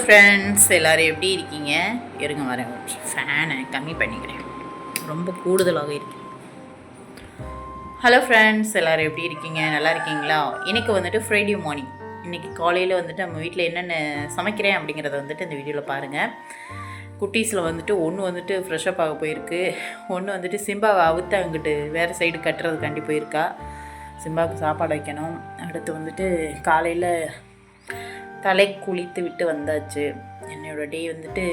Friends, எல்லோரும் எப்படி இருக்கீங்க? இருங்க வரேன், ஃபேனை கம்மி பண்ணிக்கிறேன், ரொம்ப கூடுதலாக இருக்கு. ஹலோ ஃப்ரெண்ட்ஸ், எல்லோரும் எப்படி இருக்கீங்க? நல்லா இருக்கீங்களா? இன்றைக்கி வந்துட்டு ஃப்ரைடே மார்னிங். இன்றைக்கி காலையில் வந்துட்டு நம்ம வீட்டில் என்னென்ன சமைக்கிறேன் அப்படிங்கிறத வந்துட்டு இந்த வீடியோவில் பாருங்கள். குட்டீஸில் வந்துட்டு ஒன்று வந்துட்டு ஃப்ரெஷ்ஷப் ஆக போயிருக்கு, ஒன்று வந்துட்டு சிம்பாவை அவுத்து அங்கிட்டு வேறு சைடு கட்டுறதுக்காண்டி போயிருக்கா. சிம்பாவுக்கு சாப்பாடு வைக்கணும். அடுத்து வந்துட்டு காலையில் தலை குளித்து விட்டு வந்தாச்சு. என்னோடய டே வந்துட்டு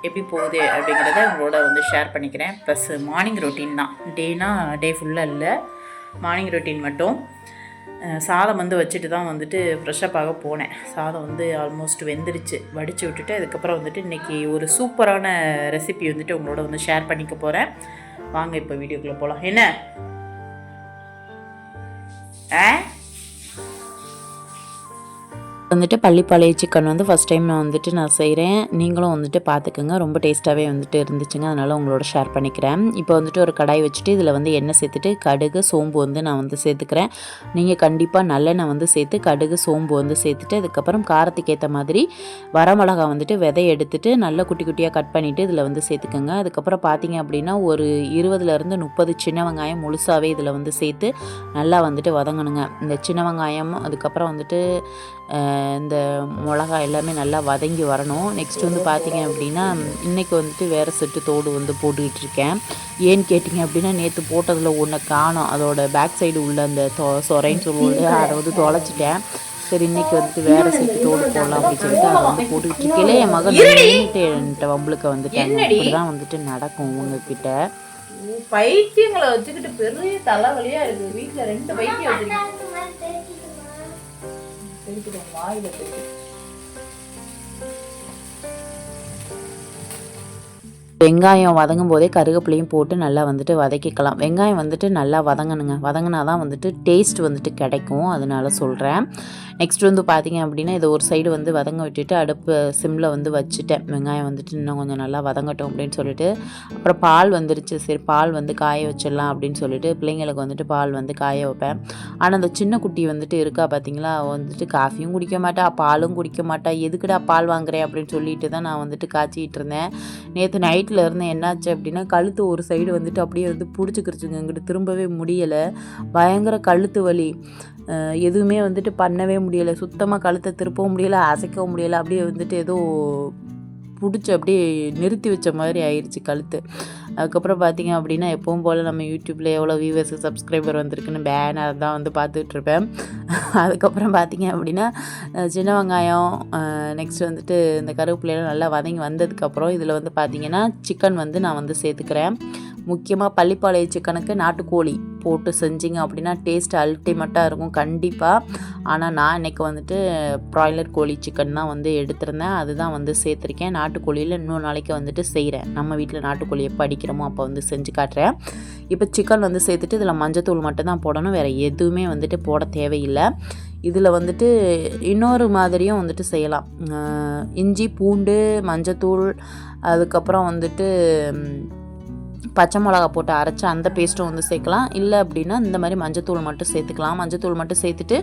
எப்படி போகுது அப்படிங்கிறத உங்களோட வந்து ஷேர் பண்ணிக்கிறேன். ப்ளஸ் மார்னிங் ரொட்டீன் தான். டே ஃபுல்லாக இல்லை, மார்னிங் ரொட்டீன் மட்டும். சாதம் வந்து வச்சுட்டு தான் வந்துட்டு ஃப்ரெஷ்ஷப் ஆக போனேன். சாதம் வந்து ஆல்மோஸ்ட் வெந்துருச்சு, வடித்து விட்டுட்டு அதுக்கப்புறம் வந்துட்டு இன்றைக்கி ஒரு சூப்பரான ரெசிபி வந்துட்டு உங்களோட வந்து ஷேர் பண்ணிக்க போகிறேன். வாங்க இப்போ வீடியோக்குள்ளே போகலாம். என்ன வந்துட்டு பள்ளிப்பாளைய சிக்கன் வந்து ஃபஸ்ட் டைம் நான் செய்கிறேன். நீங்களும் வந்துட்டு பார்த்துக்குங்க, ரொம்ப டேஸ்ட்டாகவே வந்துட்டு இருந்துச்சுங்க, அதனால் உங்களோட ஷேர் பண்ணிக்கிறேன். இப்போ வந்துட்டு ஒரு கடாய் வச்சுட்டு இதில் வந்து எண்ணெய் சேர்த்துட்டு கடுகு சோம்பு வந்து நான் வந்து சேர்த்துக்கிறேன். நீங்கள் கண்டிப்பாக நல்லெண்ணெய் வந்து சேர்த்து கடுகு சோம்பு வந்து சேர்த்துட்டு அதுக்கப்புறம் காரத்துக்கு ஏற்ற மாதிரி வரமிளகா வந்துட்டு விதை எடுத்துட்டு நல்லா குட்டி குட்டியாக கட் பண்ணிவிட்டு இதில் வந்து சேர்த்துக்கோங்க. அதுக்கப்புறம் பார்த்தீங்க அப்படின்னா ஒரு 20லேருந்து 30 சின்ன வெங்காயம் முழுசாகவே இதில் வந்து சேர்த்து நல்லா வந்துட்டு வதங்கணுங்க. இந்த சின்ன வெங்காயம் அதுக்கப்புறம் வந்துட்டு இந்த மிளகாய் எல்லாமே நல்லா வதங்கி வரணும். நெக்ஸ்ட் வந்து பார்த்திங்க அப்படின்னா இன்றைக்கி வந்துட்டு வேறு செட்டு தோடு வந்து போட்டுக்கிட்டு இருக்கேன். ஏன்னு கேட்டிங்க அப்படின்னா நேற்று போட்டதில் ஒன்று காணோம், அதோட பேக் சைடு உள்ள அந்த சொரைன்னு சொல்லுவோம், அதை வந்து தொலைச்சிட்டேன். சரி இன்றைக்கி வந்துட்டு வேறு செட்டு தோடு போடலாம் அப்படின்னு சொல்லிட்டு அதை வந்து போட்டுக்கிட்டு இருக்கே. என் மகன் என்கிட்ட வம்பளுக்கு வந்துட்டாங்க. இப்படி தான் வந்துட்டு நடக்கும் உங்ககிட்ட. பைத்தியங்களை வச்சுக்கிட்டு பெரிய தலைவலியாக இருக்குது. வீட்டில் 2 பைத்தியம் வச்சுக்கிட்டு வாயில போயிட்டு வெங்காயம் வதங்கும் போதே கருவேப்பிலையும் போட்டு நல்லா வந்துட்டு வதக்கிக்கலாம். வெங்காயம் வந்துட்டு நல்லா வதங்கணுங்க, வதங்கினா தான் வந்துட்டு டேஸ்ட் வந்துட்டு கிடைக்கும், அதனால சொல்கிறேன். நெக்ஸ்ட் வந்து பார்த்திங்க அப்படின்னா இதை ஒரு சைடு வந்து வதங்க விட்டுட்டு அடுப்பு சிம்மில் வந்து வச்சுட்டேன். வெங்காயம் வந்துட்டு இன்னும் கொஞ்சம் நல்லா வதங்கட்டும் அப்படின்னு சொல்லிட்டு அப்புறம் பால் வந்துருச்சு. சரி பால் வந்து காய வச்சிடலாம் அப்படின்னு சொல்லிட்டு பிள்ளைங்களுக்கு வந்துட்டு பால் வந்து காய வைப்பேன். ஆனால் அந்த சின்ன குட்டி வந்துட்டு இருக்கா பார்த்தீங்களா, வந்துட்டு காஃபியும் குடிக்க மாட்டா, பாலும் குடிக்க மாட்டா. எதுக்குடா பால் வாங்குறேன் அப்படின்னு சொல்லிட்டு தான் நான் வந்துட்டு காய்ச்சிக்கிட்டு இருந்தேன். நேற்று நைட்டில் இருந்து என்னாச்சு அப்படின்னா கழுத்து ஒரு சைடு வந்துட்டு அப்படியே வந்து பிடிச்சிக்கிருச்சுங்க, இங்கிட்டு திரும்பவே முடியலை, பயங்கர கழுத்து வலி. எதுவுமே வந்துட்டு பண்ணவே முடியலை, சுத்தமாக கழுத்தை திருப்பவும் முடியலை, அசைக்கவும் முடியலை. அப்படியே வந்துட்டு ஏதோ பிடிச்சி அப்படியே நிறுத்தி வச்ச மாதிரி ஆயிடுச்சு கழுத்து. அதுக்கப்புறம் பார்த்திங்க அப்படின்னா எப்பவும் போல் நம்ம யூடியூப்பில் எவ்வளோ வியூவர்ஸ் சப்ஸ்கிரைபர் வந்திருக்குன்னு பேனர் தான் வந்து பார்த்துட்ருப்பேன். அதுக்கப்புறம் பார்த்திங்க அப்படின்னா சின்ன வெங்காயம் நெக்ஸ்ட் வந்துட்டு இந்த கருவேப்பிலையெல்லாம் நல்லா வதங்கி வந்ததுக்கப்புறம் இதில் வந்து பார்த்திங்கன்னா சிக்கன் வந்து நான் வந்து சேர்த்துக்கிறேன். முக்கியமாக பள்ளிப்பாளைய சிக்கனுக்கு நாட்டுக்கோழி போட்டு செஞ்சிங்க அப்படின்னா டேஸ்ட் அல்டிமேட்டாக இருக்கும் கண்டிப்பாக. ஆனால் நான் இன்றைக்கி வந்துட்டு ப்ராய்லர் கோழி சிக்கன் தான் வந்து எடுத்திருந்தேன், அதுதான் வந்து சேர்த்துருக்கேன். நாட்டுக்கோழியில் இன்னொரு நாளைக்கு வந்துட்டு செய்கிறேன், நம்ம வீட்டில் நாட்டுக்கோழி எப்போ அடிக்கிறோமோ அப்போ வந்து செஞ்சு காட்டுறேன். இப்போ சிக்கன் வந்து சேர்த்துட்டு இதில் மஞ்சத்தூள் மட்டும் தான் போடணும், வேறு எதுவுமே வந்துட்டு போட தேவையில்லை. இதில் வந்துட்டு இன்னொரு மாதிரியும் வந்துட்டு செய்யலாம். இஞ்சி பூண்டு மஞ்சத்தூள் அதுக்கப்புறம் வந்துட்டு பச்சை மிளகா போட்டு அரைச்சி அந்த பேஸ்ட்டும் வந்து சேர்க்கலாம். இல்லை அப்படின்னா இந்த மாதிரி மஞ்சத்தூள் மட்டும் சேர்த்துக்கலாம். மஞ்சத்தூள் மட்டும் சேர்த்துட்டு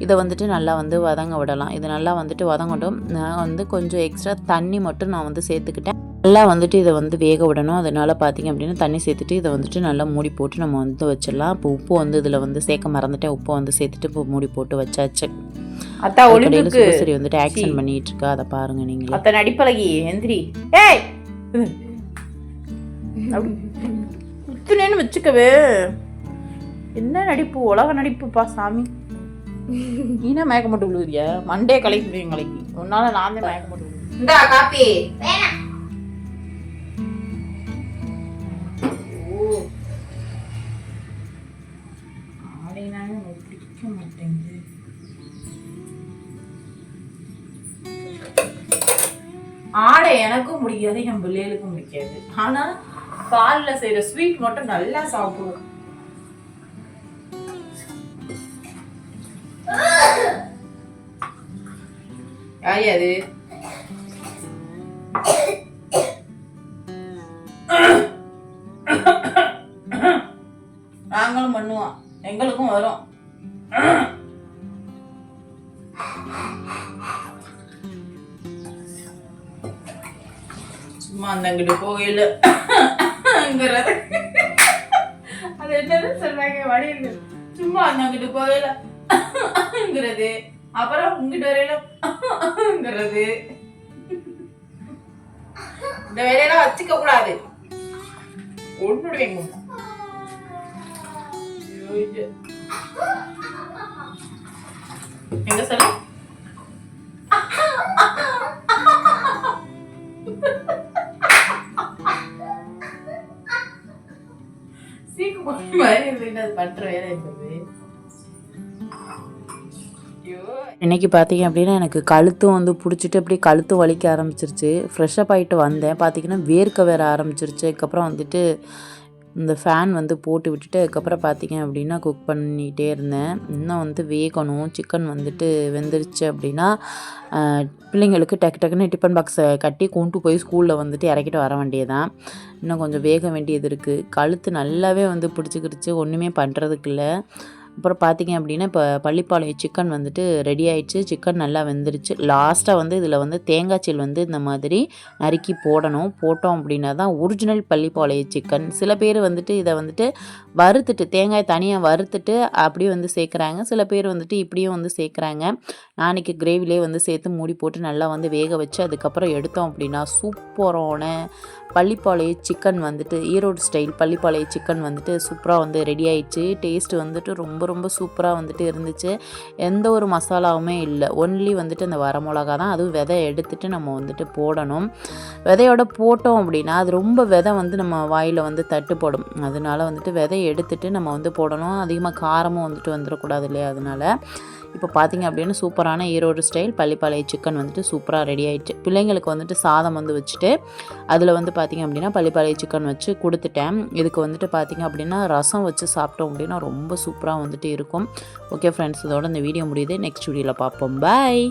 இதை வந்துட்டு நல்லா வந்து வதங்க விடலாம். இது நல்லா வந்துட்டு வதங்கட்டும். நான் வந்து கொஞ்சம் எக்ஸ்ட்ரா தண்ணி மட்டும் நான் வந்து சேர்த்துக்கிட்டேன். நல்லா வந்துட்டு இதை வந்து வேக விடணும். அதனால் பார்த்திங்க அப்படின்னா தண்ணி சேர்த்துட்டு இதை வந்துட்டு நல்லா மூடி போட்டு நம்ம வந்து வச்சிடலாம். இப்போ உப்பு வந்து இதில் வந்து சேர்க்க மறந்துட்டேன், உப்பு வந்து சேர்த்துட்டு இப்போ மூடி போட்டு வச்சாச்சு. அத்தா ஒளிவுக்கு சரி வந்துட்டு ஆக்ஷன் பண்ணிட்டு இருக்கா, அதை பாருங்க நீங்களே. அத்தை நடிப்பழகி எந்திரி, ஏய் வச்சுக்கவே, என்ன நடிப்பு, உலக நடிப்புப்பா சாமி. நீனா மயக்க மட்டும் விழுவியா, மண்டே கலைக்கு கலைக்கு ஒன்னால நான் தான் மயக்க மட்டும் விழுவு. இந்தா காப்பி. பிடிக்க மாட்டேங்குது. ஆடை எனக்கும் முடியாது, என் பிள்ளைகளுக்கும் முடிக்காது. ஆனா பாலில் செய்யற ஸ்வீட் மட்டும் நல்லா சாப்பிடுவோம். யாரு நாங்களும் பண்ணுவோம், எங்களுக்கும் வரும். சும்மா அந்தங்கிட்டு போகல அது என்னன்னு சொல்றாங்க வழியில் சும்மா அந்தங்கிட்டு போகலங்கிறது அப்புறம் உங்ககிட்ட வரையிலங்கிறது இந்த வேலையெல்லாம் வச்சுக்க கூடாது ஒன்றுடுவீங்க எங்க சொல்ல இன்னைக்கு பார்த்தீங்க அப்படின்னா எனக்கு கழுத்தும் வந்து பிடிச்சிட்டு அப்படியே கழுத்து வலிக்க ஆரம்பிச்சிருச்சு. ஃப்ரெஷ்அப் ஆகிட்டு வந்தேன், பார்த்தீங்கன்னா வேர்க்க வேற ஆரம்பிச்சிருச்சு. அதுக்கப்புறம் வந்துட்டு இந்த ஃபேன் வந்து போட்டு விட்டுட்டு அதுக்கப்புறம் பார்த்தீங்க அப்படின்னா குக் பண்ணிகிட்டே இருந்தேன். இன்னும் வந்து வேகணும். சிக்கன் வந்துட்டு வெந்துருச்சு அப்படின்னா பிள்ளைங்களுக்கு டக்கு டக்குன்னு டிஃபன் பாக்ஸை கட்டி கொண்டு போய் ஸ்கூலில் வந்துட்டு இறக்கிட்டு வர வேண்டியதான். இன்னும் கொஞ்சம் வேக வேண்டியது இருக்குது. கழுத்து நல்லாவே வந்து பிடிச்சிக்கிடுச்சு, ஒன்றுமே பண்ணுறதுக்கு இல்லை. அப்புறம் பார்த்தீங்க அப்படின்னா இப்போ பள்ளிப்பாளையம் சிக்கன் வந்துட்டு ரெடி ஆயிடுச்சு. சிக்கன் நல்லா வெந்துருச்சு. லாஸ்ட்டாக வந்து இதில் வந்து தேங்காய் சீல் வந்து இந்த மாதிரி நறுக்கி போடணும். போட்டோம் அப்படின்னா தான் ஒரிஜினல் பள்ளிப்பாளையம் சிக்கன். சில பேர் வந்துட்டு இதை வந்துட்டு வறுத்துட்டு தேங்காய் தனியாக வறுத்துட்டு அப்படியே வந்து சேர்க்குறாங்க. சில பேர் வந்துட்டு இப்படியும் வந்து சேர்க்குறாங்க. நாளைக்கு கிரேவிலே வந்து சேர்த்து மூடி போட்டு நல்லா வந்து வேக வச்சு அதுக்கப்புறம் எடுத்தோம் அப்படின்னா சூப்பரான பள்ளிப்பாளையம் சிக்கன் வந்துட்டு ஈரோடு ஸ்டைல் பள்ளிப்பாளையம் சிக்கன் வந்துட்டு சூப்பராக வந்து ரெடி ஆயிடுச்சு. டேஸ்ட்டு வந்துட்டு ரொம்ப ரொம்ப சூப்பராக வந்துட்டு இருந்துச்சு. எந்த ஒரு மசாலாவுமே இல்லை, ஒன்லி வந்துட்டு அந்த வரமிளகா தான். அதுவும் விதை எடுத்துட்டு நம்ம வந்துட்டு போடணும். விதையோட போட்டோம் அப்படின்னா அது ரொம்ப விதை வந்து நம்ம வாயில் வந்து தட்டுப்படும். அதனால வந்துட்டு விதை எடுத்துட்டு நம்ம வந்து போடணும். அதிகமாக காரமும் வந்துட்டு வந்துடக்கூடாது இல்லையா, அதனால இப்போ பார்த்தீங்க அப்படின்னா சூப்பரான ஈரோடு ஸ்டைல் பள்ளிப்பாளையம் சிக்கன் வந்துட்டு சூப்பராக ரெடி ஆகிடுச்சு. பிள்ளைங்களுக்கு வந்துட்டு சாதம் வந்து வச்சுட்டு அதில் வந்து பார்த்திங்க அப்படின்னா பள்ளிப்பாளையம் சிக்கன் வச்சு கொடுத்துட்டேன். இதுக்கு வந்துட்டு பார்த்திங்க அப்படின்னா ரசம் வச்சு சாப்பிட்டோம் அப்படின்னா ரொம்ப சூப்பராக வந்துட்டு இருக்கும். ஓகே ஃப்ரெண்ட்ஸ், இதோட இந்த வீடியோ முடியுது. நெக்ஸ்ட் வீடியோவில் பார்ப்போம். பாய்.